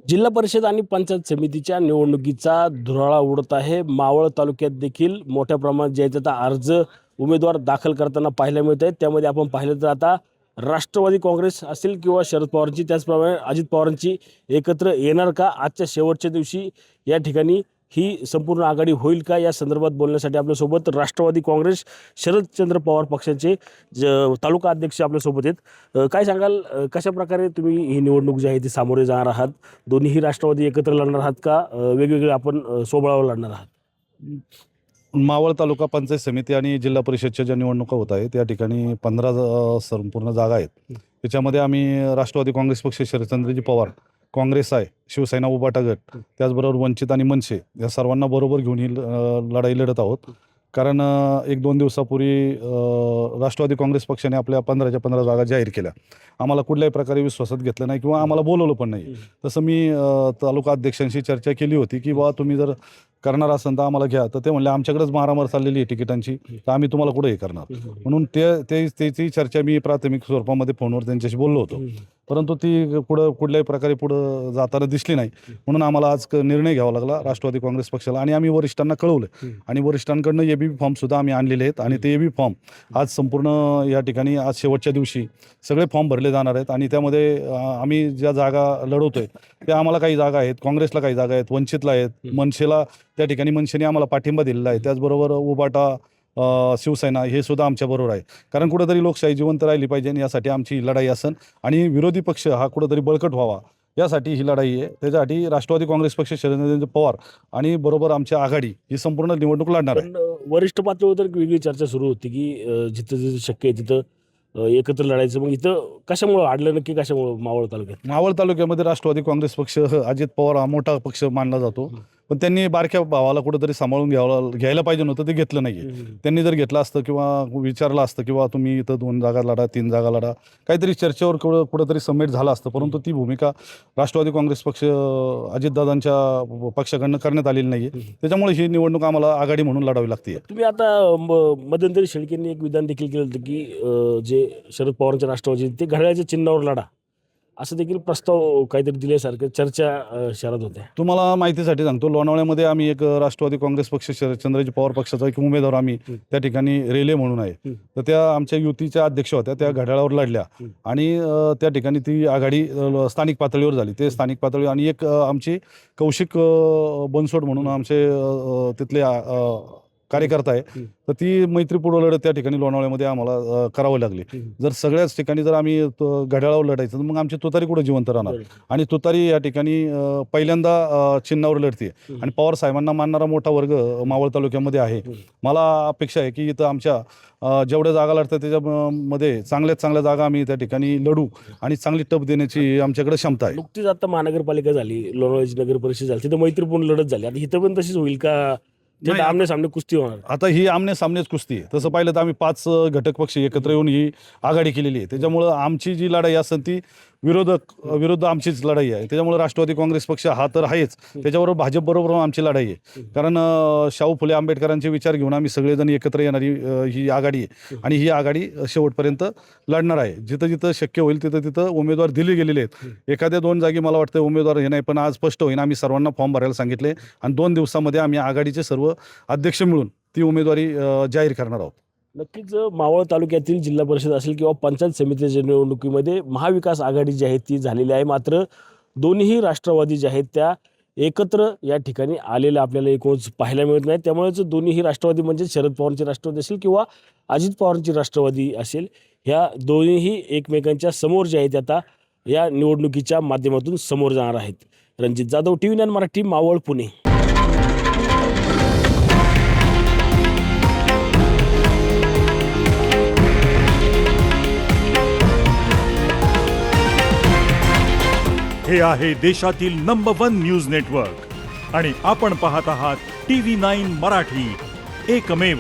जिल्हा परिषद आणि पंचायत समितीच्या निवडणुकीचा धुराळा उडत आहे. मावळ तालुक्यात देखील मोठ्या प्रमाणात जे आहेत आता अर्ज उमेदवार दाखल करताना पाहायला मिळत आहेत. त्यामध्ये आपण पाहिलं तर आता राष्ट्रवादी काँग्रेस असेल किंवा शरद पवारांची, त्याचप्रमाणे अजित पवारांची एकत्र येणार का? आजच्या शेवटच्या दिवशी या ठिकाणी ही संपूर्ण आघाडी होईल का? या संदर्भात बोलण्यासाठी आपल्यासोबत राष्ट्रवादी काँग्रेस शरदचंद्र पवार पक्षाचे तालुका अध्यक्ष आपल्यासोबत आहेत. काय सांगाल, कशा प्रकारे तुम्ही ही निवडणूक जी आहे ती सामोरे जाणार आहात? दोन्हीही राष्ट्रवादी एकत्र लढणार आहात का वेगवेगळे आपण स्वबळावर लढणार आहात? मावळ तालुका पंचायत समिती आणि जिल्हा परिषदच्या ज्या निवडणुका होत आहेत त्या ठिकाणी 15 संपूर्ण जागा आहेत. त्याच्यामध्ये आम्ही राष्ट्रवादी काँग्रेस पक्ष शरदचंद्रजी पवार, काँग्रेस आहे, शिवसेना उभाटा गट, त्याचबरोबर वंचित आणि मनसे या सर्वांना बरोबर घेऊन ही लढाई लढत आहोत. कारण 1-2 दिवसापूर्वी राष्ट्रवादी काँग्रेस पक्षाने आपल्या 15च्या 15 जागा जाहीर केल्या. आम्हाला कुठल्याही प्रकारे विश्वासात घेतलं नाही किंवा आम्हाला बोलवलं पण नाही. तसं मी तालुका अध्यक्षांशी चर्चा केली होती की बा तुम्ही जर करणार असेल तर आम्हाला घ्या. तर ते म्हणले आमच्याकडेच मारामार चाललेली आहे तिकिटांची, तर आम्ही तुम्हाला कुठे हे करणार. म्हणून त्याची चर्चा मी प्राथमिक स्वरूपामध्ये फोनवर त्यांच्याशी बोललो होतो, परंतु ती कुठल्याही प्रकारे पुढं जाताना दिसली नाही. म्हणून आम्हाला आज निर्णय घ्यावा लागला राष्ट्रवादी काँग्रेस पक्षाला, आणि आम्ही वरिष्ठांना कळवलं आणि वरिष्ठांकडनं एबी फॉर्म सुद्धा आम्ही आणलेले आहेत. आणि ते एबी फॉर्म आज संपूर्ण या ठिकाणी आज शेवटच्या दिवशी सगळे फॉर्म भरले जाणार आहेत. आणि त्यामध्ये आम्ही ज्या जागा लढवतोय त्या आम्हाला काही जागा आहेत, काँग्रेसला काही जागा आहेत, वंचितला आहेत, मनसेला त्या ठिकाणी मनसेने आम्हाला पाठिंबा दिलेला आहे, त्याचबरोबर उबाटा, शिवसेना हे सुद्धा आमच्याबरोबर आहे. कारण कुठेतरी लोकशाही जिवंत राहिली पाहिजे आणि यासाठी आमची लढाई असेल आणि विरोधी पक्ष हा कुठेतरी बळकट व्हावा यासाठी ही लढाई आहे. त्याच्यासाठी राष्ट्रवादी काँग्रेस पक्ष शरदचंद्र पवार आणि बरोबर आमची आघाडी ही संपूर्ण निवडणूक लढणार आहे. वरिष्ठ पातळीवर तर वेगळी चर्चा सुरू होती की जिथं जिथं शक्य आहे तिथं एकत्र लढायचं. मग इथं कशामुळं अडलं, नक्की कशामुळं मावळ तालुक्यात? मावळ तालुक्यामध्ये राष्ट्रवादी काँग्रेस पक्ष अजित पवार हा मोठा पक्ष मानला जातो, पण त्यांनी बारक्या भावाला कुठेतरी सांभाळून घ्यायला पाहिजे नव्हतं. ते घेतलं नाही. त्यांनी जर घेतलं असतं किंवा विचारलं असतं किंवा तुम्ही इथं 2 जागा लढा, 3 जागा लढा, काहीतरी चर्चेवर कुठंतरी सबमिट झालं असतं. परंतु ती भूमिका राष्ट्रवादी काँग्रेस पक्ष अजितदादांच्या पक्षाकडनं करण्यात आलेली नाही. त्याच्यामुळे ही निवडणूक आम्हाला आघाडी म्हणून लढावी लागते. तुम्ही आता मध्यंतरी शेळकेंनी एक विधान देखील केलं होतं की जे शरद पवारांचे राष्ट्रवादी ते घड्याळाच्या चिन्हावर लढा, असं देखील प्रस्ताव काहीतरी दिल्यासारखं चर्चा शहरात होत्या. तुम्हाला माहितीसाठी सांगतो, लोणावळ्यामध्ये आम्ही एक राष्ट्रवादी काँग्रेस पक्ष शरदचंद्रजी पवार पक्षाचा एक उमेदवार आम्ही त्या ठिकाणी रेले म्हणून आहे, तर त्या आमच्या युतीच्या अध्यक्ष होत्या, त्या घड्याळावर लढल्या आणि त्या ठिकाणी ती आघाडी स्थानिक पातळीवर झाली. ते स्थानिक पातळी आणि एक आमची कौशिक बनसोड म्हणून आमचे तिथले कार्यकर्ता आहे, तर ती मैत्रीपूर्व लढत त्या ठिकाणी लोणावळ्यामध्ये आम्हाला करावी लागली. जर सगळ्याच ठिकाणी जर आम्ही घड्याळावर लढायचं तर मग आमची तुतारी कुठे जिवंत राहणार. आणि तुतारी या ठिकाणी पहिल्यांदा चिन्हावर लढते आणि पवार साहेबांना मानणारा मोठा वर्ग मावळ तालुक्यामध्ये आहे. मला अपेक्षा आहे की इथं आमच्या जेवढ्या जागा लढतात त्याच्यामध्ये चांगल्यात चांगल्या जागा आम्ही त्या ठिकाणी लढू आणि चांगली टप देण्याची आमच्याकडे क्षमता आहे. नुकतीच आता महानगरपालिका झाली, लोणावळ्याची नगर परिषद झाली, तिथं मैत्रीपूर्ण लढत झाली. आता इथं पण तशीच होईल का? आमने सामने कुस्ती होणार? आता ही आमने सामनेच कुस्ती आहे. तसं पाहिलं तर आम्ही 5 घटक पक्ष एकत्र येऊन ही आघाडी केलेली आहे. त्याच्यामुळं आमची जी लढाई असेल ती विरुद्ध आमचीच लढाई आहे. त्याच्यामुळे राष्ट्रवादी काँग्रेस पक्ष हा तर आहेच, त्याच्याबरोबर भाजपबरोबर आमची लढाई आहे. कारण शाहू फुले आंबेडकरांचे विचार घेऊन आम्ही सगळेजण एकत्र येणारी ही आघाडी आहे आणि ही आघाडी शेवटपर्यंत लढणार आहे. जिथं जिथं शक्य होईल तिथं तिथं उमेदवार दिले गेलेले आहेत. एखाद्या 2 जागी मला वाटतं उमेदवार हे नाही, पण आज स्पष्ट होईल. आम्ही सर्वांना फॉर्म भरायला सांगितले आणि 2 दिवसामध्ये आम्ही आघाडीचे सर्व अध्यक्ष मिळून ती उमेदवारी जाहीर करणार आहोत. नक्कीच मावळ तालुक्यातील जिल्हा परिषद असेल किंवा पंचायत समितीच्या निवडणुकीमध्ये महाविकास आघाडी जी आहे ती झालेली आहे. मात्र दोन्ही राष्ट्रवादी जे आहेत त्या एकत्र या ठिकाणी आलेल्या आपल्याला एकूणच पाहायला मिळत नाही. त्यामुळेच दोन्हीही राष्ट्रवादी म्हणजे शरद पवारांची राष्ट्रवादी असेल किंवा अजित पवारांची राष्ट्रवादी असेल, ह्या दोन्हीही एकमेकांच्या समोर जे आहेत आता या निवडणुकीच्या माध्यमातून समोर जाणार आहेत. रणजित जाधव, TV 9 मराठी, मावळ, पुणे. हे आहे देशातील नंबर 1 न्यूज नेटवर्क आणि आपण पाहत आहात TV 9 मराठी, एकमेव.